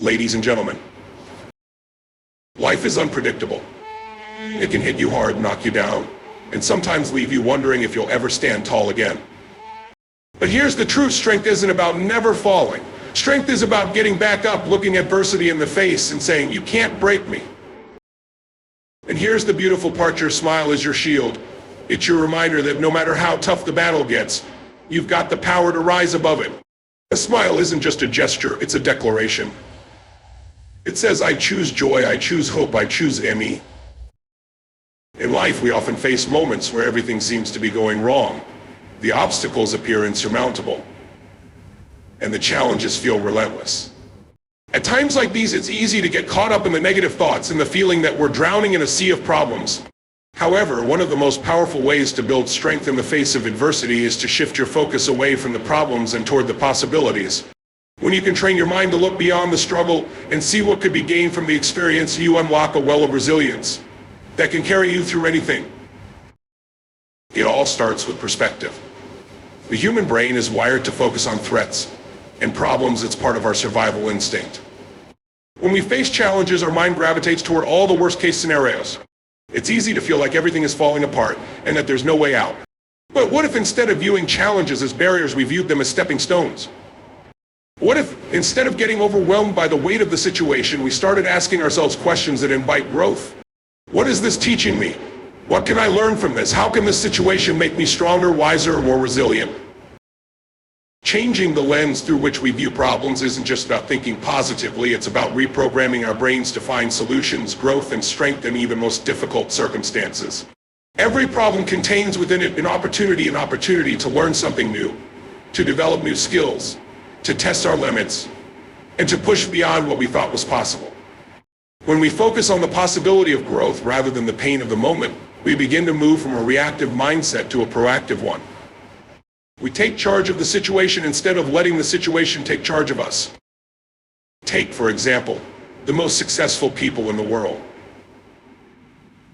Ladies and gentlemen, life is unpredictable. It can hit you hard, knock you down, and sometimes leave you wondering if you'll ever stand tall again. But here's the truth: strength isn't about never falling. Strength is about getting back up, looking adversity in the face and saying, "You can't break me." And here's the beautiful part: your smile is your shield. It's your reminder that no matter how tough the battle gets, you've got the power to rise above it. A smile isn't just a gesture, it's a declaration. It says, "I choose joy, I choose hope, I choose ME." In life, we often face moments where everything seems to be going wrong. The obstacles appear insurmountable, and the challenges feel relentless. At times like these, it's easy to get caught up in the negative thoughts and the feeling that we're drowning in a sea of problems. However, one of the most powerful ways to build strength in the face of adversity is to shift your focus away from the problems and toward the possibilities. When you can train your mind to look beyond the struggle and see what could be gained from the experience, you unlock a well of resilience that can carry you through anything. It all starts with perspective. The human brain is wired to focus on threats and problems. It's part of our survival instinct. When we face challenges, our mind gravitates toward all the worst-case scenarios. It's easy to feel like everything is falling apart and that there's no way out. But what if instead of viewing challenges as barriers, we viewed them as stepping stones? What if instead of getting overwhelmed by the weight of the situation, we started asking ourselves questions that invite growth? What is this teaching me? What can I learn from this? How can this situation make me stronger, wiser, or more resilient? Changing the lens through which we view problems isn't just about thinking positively, it's about reprogramming our brains to find solutions, growth, and strength in even most difficult circumstances. Every problem contains within it an opportunity to learn something new, to develop new skills, to test our limits, and to push beyond what we thought was possible. When we focus on the possibility of growth rather than the pain of the moment, we begin to move from a reactive mindset to a proactive one. We take charge of the situation instead of letting the situation take charge of us. Take, for example, the most successful people in the world.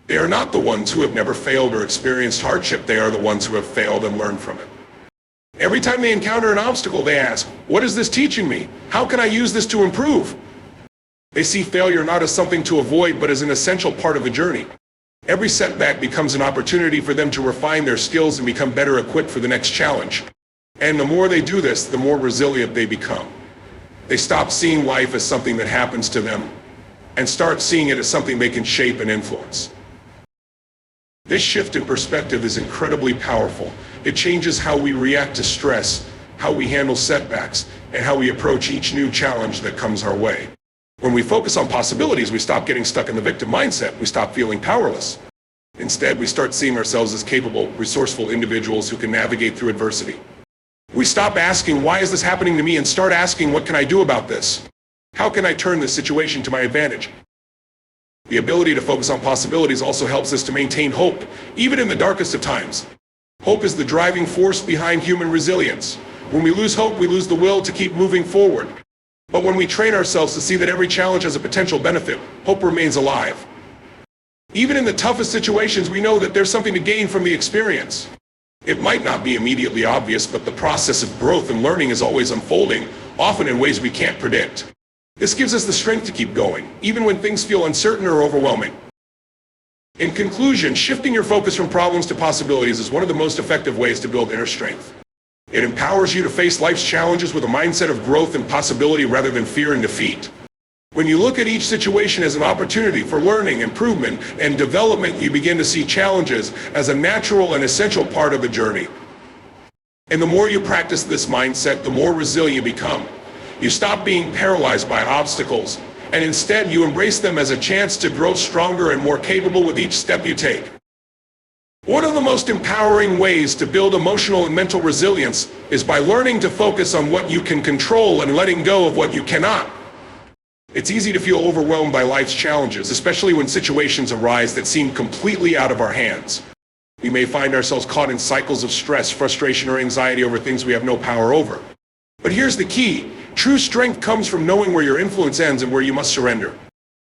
They are not the ones who have never failed or experienced hardship. They are the ones who have failed and learned from it. Every time they encounter an obstacle, they ask, "What is this teaching me? How can I use this to improve?" They see failure not as something to avoid, but as an essential part of the journey. Every setback becomes an opportunity for them to refine their skills and become better equipped for the next challenge. And the more they do this, the more resilient they become. They stop seeing life as something that happens to them and start seeing it as something they can shape and influence. This shift in perspective is incredibly powerful. It changes how we react to stress, how we handle setbacks, and how we approach each new challenge that comes our way. When we focus on possibilities, we stop getting stuck in the victim mindset. We stop feeling powerless. Instead, we start seeing ourselves as capable, resourceful individuals who can navigate through adversity. We stop asking, "Why is this happening to me?" and start asking, "What can I do about this? How can I turn this situation to my advantage?" The ability to focus on possibilities also helps us to maintain hope, even in the darkest of times. Hope is the driving force behind human resilience. When we lose hope, we lose the will to keep moving forward. But when we train ourselves to see that every challenge has a potential benefit, hope remains alive. Even in the toughest situations, we know that there's something to gain from the experience. It might not be immediately obvious, but the process of growth and learning is always unfolding, often in ways we can't predict. This gives us the strength to keep going, even when things feel uncertain or overwhelming. In conclusion, shifting your focus from problems to possibilities is one of the most effective ways to build inner strength. It empowers you to face life's challenges with a mindset of growth and possibility rather than fear and defeat. When you look at each situation as an opportunity for learning, improvement, and development, you begin to see challenges as a natural and essential part of the journey. And the more you practice this mindset, the more resilient you become. You stop being paralyzed by obstacles, and instead you embrace them as a chance to grow stronger and more capable with each step you take. One of the most empowering ways to build emotional and mental resilience is by learning to focus on what you can control and letting go of what you cannot. It's easy to feel overwhelmed by life's challenges, especially when situations arise that seem completely out of our hands. We may find ourselves caught in cycles of stress, frustration, or anxiety over things we have no power over. But here's the key: true strength comes from knowing where your influence ends and where you must surrender.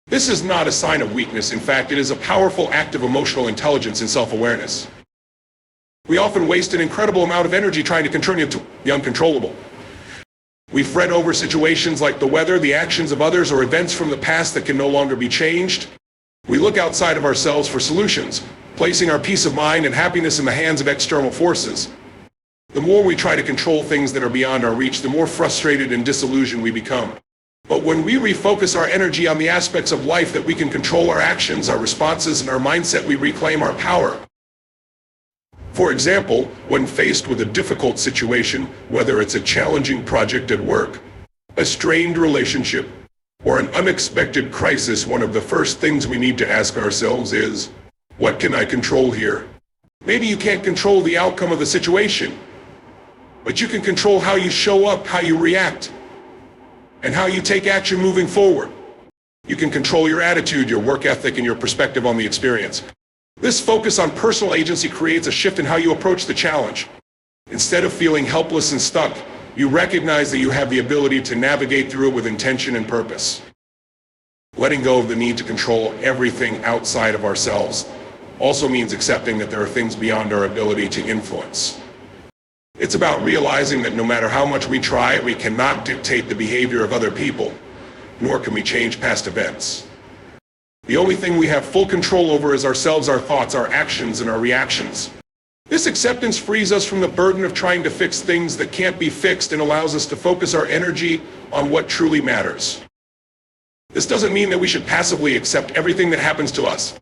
This is not a sign of weakness. In fact, it is a powerful act of emotional intelligence and self-awareness. We often waste an incredible amount of energy trying to control the uncontrollable. We fret over situations like the weather, the actions of others, or events from the past that can no longer be changed. We look outside of ourselves for solutions, placing our peace of mind and happiness in the hands of external forces. The more we try to control things that are beyond our reach, the more frustrated and disillusioned we become. But when we refocus our energy on the aspects of life that we can control, our actions, our responses, and our mindset, we reclaim our power. For example, when faced with a difficult situation, whether it's a challenging project at work, a strained relationship, or an unexpected crisis, one of the first things we need to ask ourselves is, what can I control here? Maybe you can't control the outcome of the situation, but you can control how you show up, how you react, and how you take action moving forward. You can control your attitude, your work ethic, and your perspective on the experience. This focus on personal agency creates a shift in how you approach the challenge. Instead of feeling helpless and stuck, you recognize that you have the ability to navigate through it with intention and purpose. Letting go of the need to control everything outside of ourselves also means accepting that there are things beyond our ability to influence. It's about realizing that no matter how much we try, we cannot dictate the behavior of other people, nor can we change past events. The only thing we have full control over is ourselves, our thoughts, our actions, and our reactions. This acceptance frees us from the burden of trying to fix things that can't be fixed and allows us to focus our energy on what truly matters. This doesn't mean that we should passively accept everything that happens to us.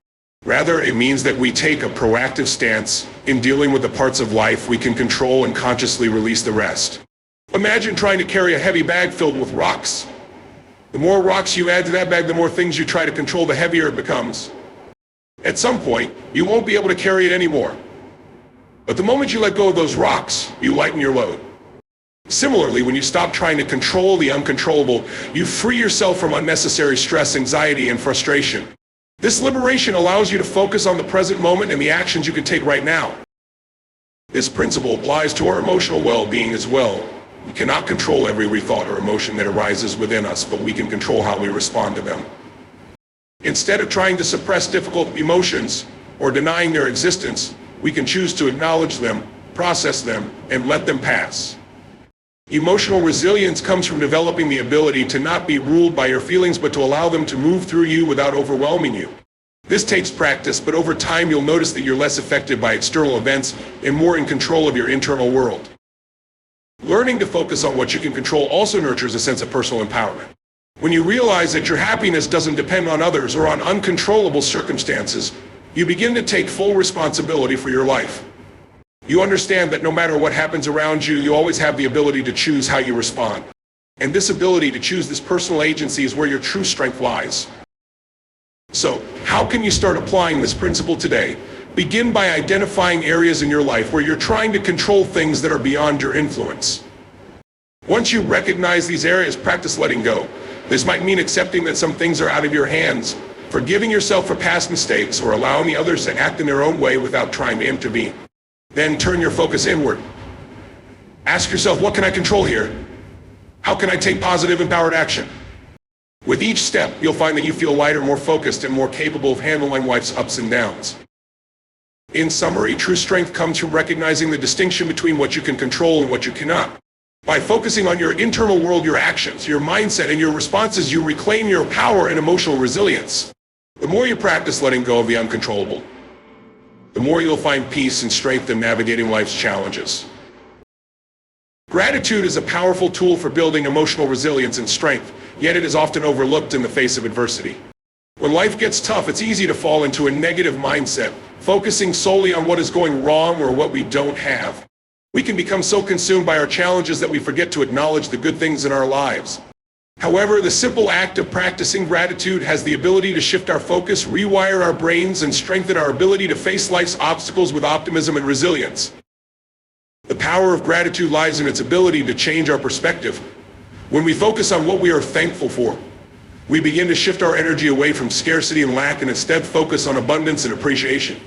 Rather, it means that we take a proactive stance in dealing with the parts of life we can control and consciously release the rest. Imagine trying to carry a heavy bag filled with rocks. The more rocks you add to that bag, the more things you try to control, the heavier it becomes. At some point, you won't be able to carry it anymore. But the moment you let go of those rocks, you lighten your load. Similarly, when you stop trying to control the uncontrollable, you free yourself from unnecessary stress, anxiety, and frustration. This liberation allows you to focus on the present moment and the actions you can take right now. This principle applies to our emotional well-being as well. We cannot control every thought or emotion that arises within us, but we can control how we respond to them. Instead of trying to suppress difficult emotions or denying their existence, we can choose to acknowledge them, process them, and let them pass. Emotional resilience comes from developing the ability to not be ruled by your feelings, but to allow them to move through you without overwhelming you. This takes practice, but over time you'll notice that you're less affected by external events and more in control of your internal world. Learning to focus on what you can control also nurtures a sense of personal empowerment. When you realize that your happiness doesn't depend on others or on uncontrollable circumstances, you begin to take full responsibility for your life. You understand that no matter what happens around you, you always have the ability to choose how you respond. And this ability to choose this personal agency is where your true strength lies. So, how can you start applying this principle today? Begin by identifying areas in your life where you're trying to control things that are beyond your influence. Once you recognize these areas, practice letting go. This might mean accepting that some things are out of your hands, forgiving yourself for past mistakes, or allowing the others to act in their own way without trying to intervene. Then turn your focus inward. Ask yourself, what can I control here? How can I take positive, empowered action? With each step, you'll find that you feel lighter, more focused, and more capable of handling life's ups and downs. In summary, true strength comes from recognizing the distinction between what you can control and what you cannot. By focusing on your internal world, your actions, your mindset, and your responses, you reclaim your power and emotional resilience. The more you practice letting go of the uncontrollable, the more you'll find peace and strength in navigating life's challenges. Gratitude is a powerful tool for building emotional resilience and strength, yet it is often overlooked in the face of adversity. When life gets tough, it's easy to fall into a negative mindset, focusing solely on what is going wrong or what we don't have. We can become so consumed by our challenges that we forget to acknowledge the good things in our lives. However, the simple act of practicing gratitude has the ability to shift our focus, rewire our brains, and strengthen our ability to face life's obstacles with optimism and resilience. The power of gratitude lies in its ability to change our perspective. When we focus on what we are thankful for, we begin to shift our energy away from scarcity and lack and instead focus on abundance and appreciation.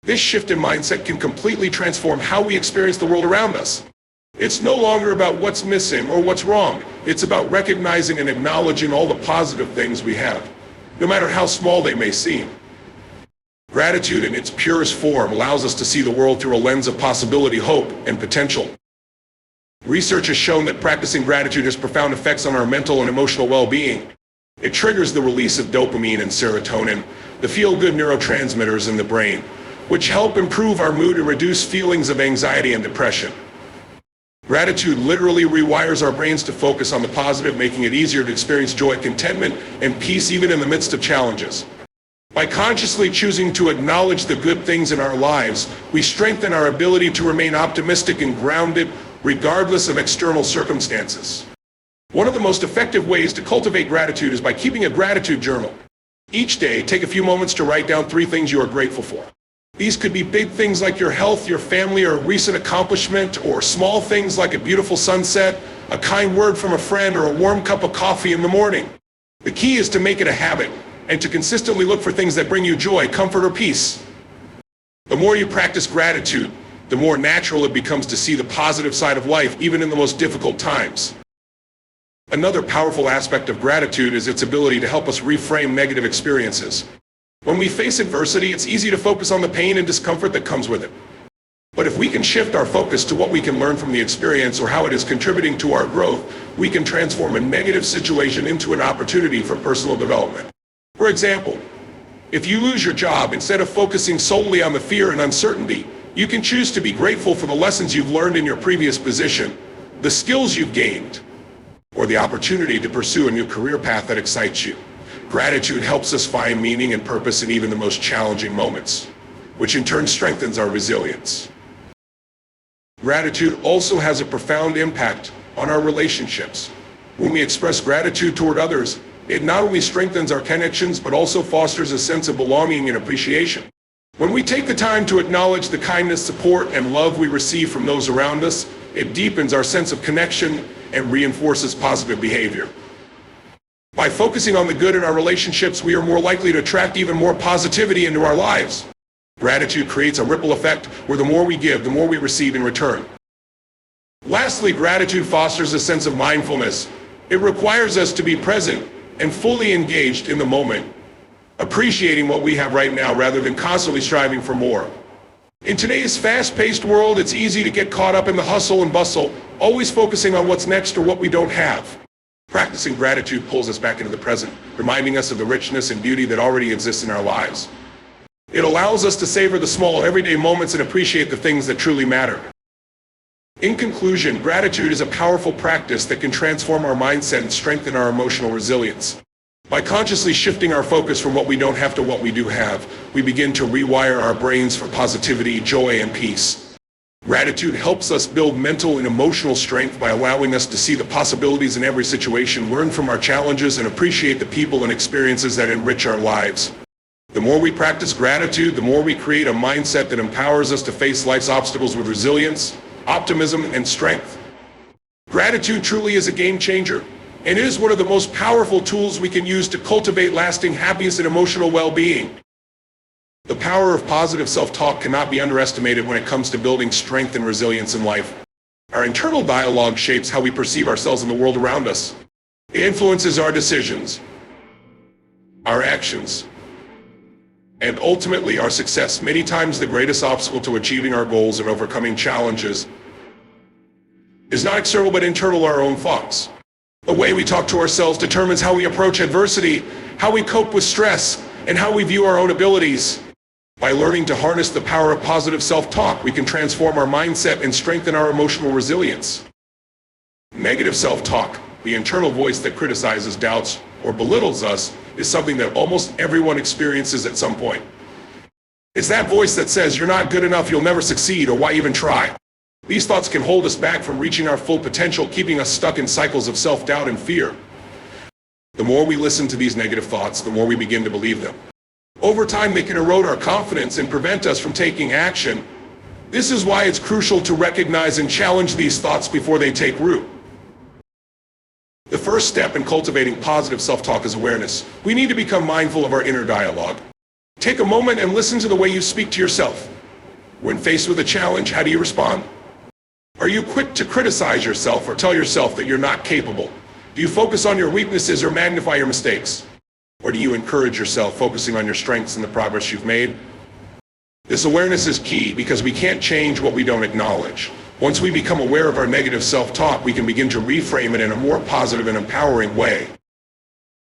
This shift in mindset can completely transform how we experience the world around us. It's no longer about what's missing or what's wrong. It's about recognizing and acknowledging all the positive things we have, no matter how small they may seem. Gratitude in its purest form allows us to see the world through a lens of possibility, hope, and potential. Research has shown that practicing gratitude has profound effects on our mental and emotional well-being. It triggers the release of dopamine and serotonin, the feel-good neurotransmitters in the brain, which help improve our mood and reduce feelings of anxiety and depression. Gratitude literally rewires our brains to focus on the positive, making it easier to experience joy, contentment, and peace even in the midst of challenges. By consciously choosing to acknowledge the good things in our lives, we strengthen our ability to remain optimistic and grounded regardless of external circumstances. One of the most effective ways to cultivate gratitude is by keeping a gratitude journal. Each day, take a few moments to write down 3 things you are grateful for. These could be big things like your health, your family, or a recent accomplishment, or small things like a beautiful sunset, a kind word from a friend, or a warm cup of coffee in the morning. The key is to make it a habit, and to consistently look for things that bring you joy, comfort, or peace. The more you practice gratitude, the more natural it becomes to see the positive side of life, even in the most difficult times. Another powerful aspect of gratitude is its ability to help us reframe negative experiences. When we face adversity, it's easy to focus on the pain and discomfort that comes with it. But if we can shift our focus to what we can learn from the experience or how it is contributing to our growth, we can transform a negative situation into an opportunity for personal development. For example, if you lose your job, instead of focusing solely on the fear and uncertainty, you can choose to be grateful for the lessons you've learned in your previous position, the skills you've gained, or the opportunity to pursue a new career path that excites you. Gratitude helps us find meaning and purpose in even the most challenging moments, which in turn strengthens our resilience. Gratitude also has a profound impact on our relationships. When we express gratitude toward others, it not only strengthens our connections, but also fosters a sense of belonging and appreciation. When we take the time to acknowledge the kindness, support, and love we receive from those around us, it deepens our sense of connection and reinforces positive behavior. By focusing on the good in our relationships, we are more likely to attract even more positivity into our lives. Gratitude creates a ripple effect where the more we give, the more we receive in return. Lastly, gratitude fosters a sense of mindfulness. It requires us to be present and fully engaged in the moment, appreciating what we have right now rather than constantly striving for more. In today's fast-paced world, it's easy to get caught up in the hustle and bustle, always focusing on what's next or what we don't have. Practicing gratitude pulls us back into the present, reminding us of the richness and beauty that already exists in our lives. It allows us to savor the small, everyday moments and appreciate the things that truly matter. In conclusion, gratitude is a powerful practice that can transform our mindset and strengthen our emotional resilience. By consciously shifting our focus from what we don't have to what we do have, we begin to rewire our brains for positivity, joy, and peace. Gratitude helps us build mental and emotional strength by allowing us to see the possibilities in every situation, learn from our challenges, and appreciate the people and experiences that enrich our lives. The more we practice gratitude, the more we create a mindset that empowers us to face life's obstacles with resilience, optimism, and strength. Gratitude truly is a game changer, and it is one of the most powerful tools we can use to cultivate lasting happiness and emotional well-being. The power of positive self-talk cannot be underestimated when it comes to building strength and resilience in life. Our internal dialogue shapes how we perceive ourselves in the world around us. It influences our decisions, our actions, and ultimately our success. Many times the greatest obstacle to achieving our goals and overcoming challenges is not external but internal, our own thoughts. The way we talk to ourselves determines how we approach adversity, how we cope with stress, and how we view our own abilities. By learning to harness the power of positive self-talk, we can transform our mindset and strengthen our emotional resilience. Negative self-talk, the internal voice that criticizes, doubts, or belittles us, is something that almost everyone experiences at some point. It's that voice that says, "You're not good enough, you'll never succeed, or why even try?" These thoughts can hold us back from reaching our full potential, keeping us stuck in cycles of self-doubt and fear. The more we listen to these negative thoughts, the more we begin to believe them. Over time, they can erode our confidence and prevent us from taking action. This is why it's crucial to recognize and challenge these thoughts before they take root. The first step in cultivating positive self-talk is awareness. We need to become mindful of our inner dialogue. Take a moment and listen to the way you speak to yourself. When faced with a challenge, how do you respond? Are you quick to criticize yourself or tell yourself that you're not capable? Do you focus on your weaknesses or magnify your mistakes? Or do you encourage yourself, focusing on your strengths and the progress you've made? This awareness is key because we can't change what we don't acknowledge. Once we become aware of our negative self-talk, we can begin to reframe it in a more positive and empowering way.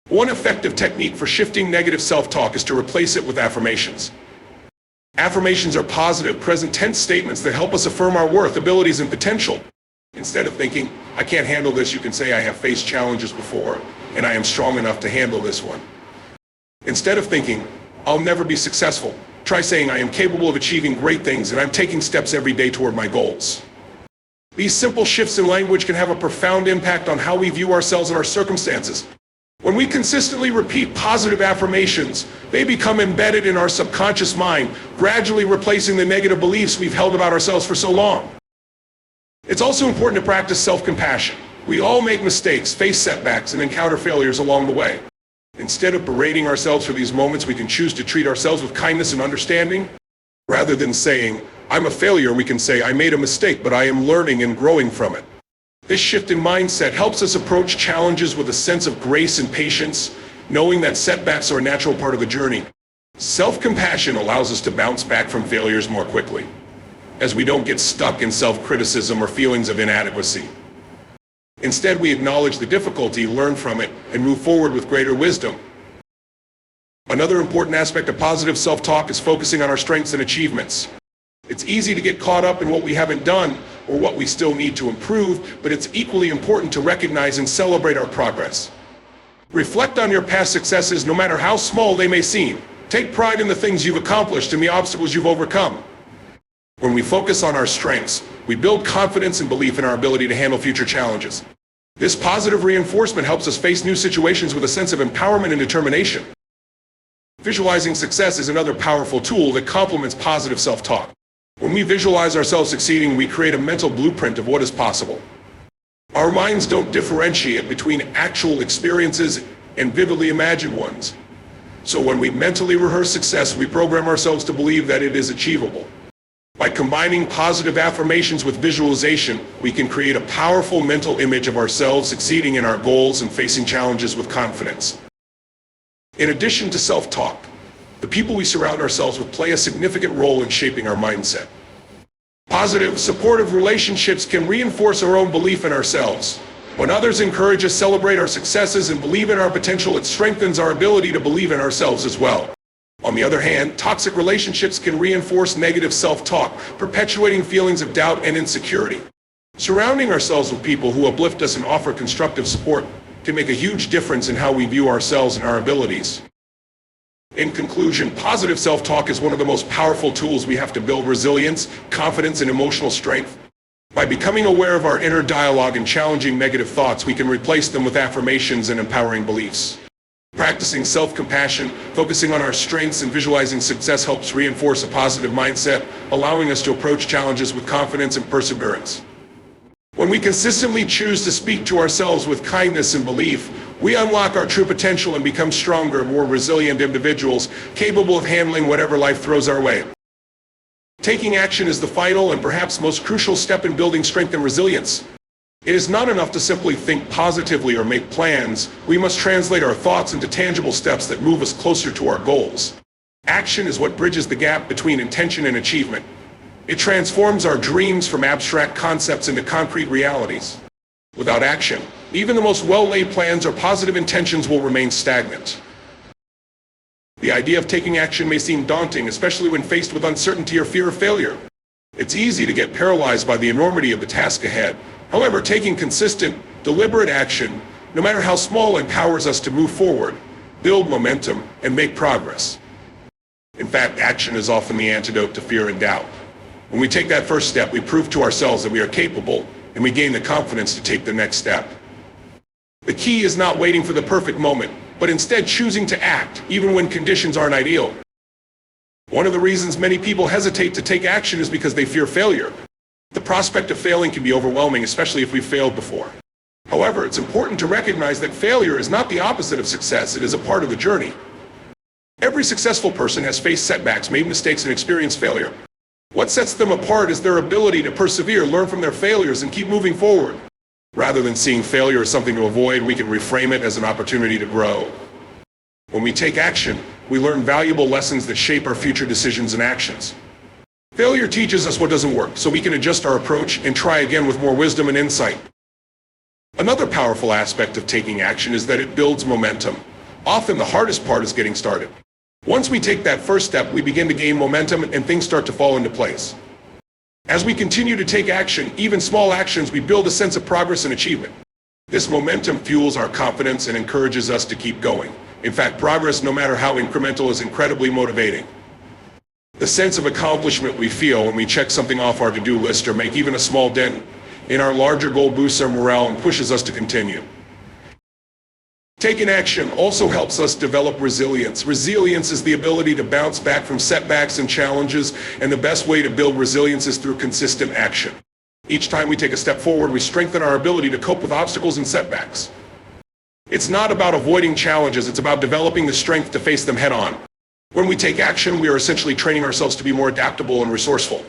One effective technique for shifting negative self-talk is to replace it with affirmations. Affirmations are positive, present tense statements that help us affirm our worth, abilities, and potential. Instead of thinking, "I can't handle this," you can say, "I have faced challenges before, and I am strong enough to handle this one." Instead of thinking, "I'll never be successful," try saying, "I am capable of achieving great things, and I'm taking steps every day toward my goals." These simple shifts in language can have a profound impact on how we view ourselves and our circumstances. When we consistently repeat positive affirmations, they become embedded in our subconscious mind, gradually replacing the negative beliefs we've held about ourselves for so long. It's also important to practice self-compassion. We all make mistakes, face setbacks, and encounter failures along the way. Instead of berating ourselves for these moments, we can choose to treat ourselves with kindness and understanding. Rather than saying, "I'm a failure," we can say, "I made a mistake, but I am learning and growing from it." This shift in mindset helps us approach challenges with a sense of grace and patience, knowing that setbacks are a natural part of the journey. Self-compassion allows us to bounce back from failures more quickly, as we don't get stuck in self-criticism or feelings of inadequacy. Instead, we acknowledge the difficulty, learn from it, and move forward with greater wisdom. Another important aspect of positive self-talk is focusing on our strengths and achievements. It's easy to get caught up in what we haven't done or what we still need to improve, but it's equally important to recognize and celebrate our progress. Reflect on your past successes, no matter how small they may seem. Take pride in the things you've accomplished and the obstacles you've overcome. When we focus on our strengths, we build confidence and belief in our ability to handle future challenges. This positive reinforcement helps us face new situations with a sense of empowerment and determination. Visualizing success is another powerful tool that complements positive self-talk. When we visualize ourselves succeeding, we create a mental blueprint of what is possible. Our minds don't differentiate between actual experiences and vividly imagined ones. So when we mentally rehearse success, we program ourselves to believe that it is achievable. By combining positive affirmations with visualization, we can create a powerful mental image of ourselves succeeding in our goals and facing challenges with confidence. In addition to self-talk, the people we surround ourselves with play a significant role in shaping our mindset. Positive, supportive relationships can reinforce our own belief in ourselves. When others encourage us, celebrate our successes, and believe in our potential, it strengthens our ability to believe in ourselves as well. On the other hand, toxic relationships can reinforce negative self-talk, perpetuating feelings of doubt and insecurity. Surrounding ourselves with people who uplift us and offer constructive support can make a huge difference in how we view ourselves and our abilities. In conclusion, positive self-talk is one of the most powerful tools we have to build resilience, confidence, and emotional strength. By becoming aware of our inner dialogue and challenging negative thoughts, we can replace them with affirmations and empowering beliefs. Practicing self-compassion, focusing on our strengths, and visualizing success helps reinforce a positive mindset, allowing us to approach challenges with confidence and perseverance. When we consistently choose to speak to ourselves with kindness and belief, we unlock our true potential and become stronger, more resilient individuals, capable of handling whatever life throws our way. Taking action is the final and perhaps most crucial step in building strength and resilience. It is not enough to simply think positively or make plans. We must translate our thoughts into tangible steps that move us closer to our goals. Action is what bridges the gap between intention and achievement. It transforms our dreams from abstract concepts into concrete realities. Without action, even the most well-laid plans or positive intentions will remain stagnant. The idea of taking action may seem daunting, especially when faced with uncertainty or fear of failure. It's easy to get paralyzed by the enormity of the task ahead. However, taking consistent, deliberate action, no matter how small, empowers us to move forward, build momentum, and make progress. In fact, action is often the antidote to fear and doubt. When we take that first step, we prove to ourselves that we are capable, and we gain the confidence to take the next step. The key is not waiting for the perfect moment, but instead choosing to act, even when conditions aren't ideal. One of the reasons many people hesitate to take action is because they fear failure. The prospect of failing can be overwhelming, especially if we've failed before. However, it's important to recognize that failure is not the opposite of success. It is a part of the journey. Every successful person has faced setbacks, made mistakes, and experienced failure. What sets them apart is their ability to persevere, learn from their failures, and keep moving forward. Rather than seeing failure as something to avoid, we can reframe it as an opportunity to grow. When we take action, we learn valuable lessons that shape our future decisions and actions. Failure teaches us what doesn't work, so we can adjust our approach and try again with more wisdom and insight. Another powerful aspect of taking action is that it builds momentum. Often the hardest part is getting started. Once we take that first step, we begin to gain momentum and things start to fall into place. As we continue to take action, even small actions, we build a sense of progress and achievement. This momentum fuels our confidence and encourages us to keep going. In fact, progress, no matter how incremental, is incredibly motivating. The sense of accomplishment we feel when we check something off our to-do list or make even a small dent in our larger goal boosts our morale and pushes us to continue. Taking action also helps us develop resilience. Resilience is the ability to bounce back from setbacks and challenges, and the best way to build resilience is through consistent action. Each time we take a step forward, we strengthen our ability to cope with obstacles and setbacks. It's not about avoiding challenges, it's about developing the strength to face them head on. When we take action, we are essentially training ourselves to be more adaptable and resourceful.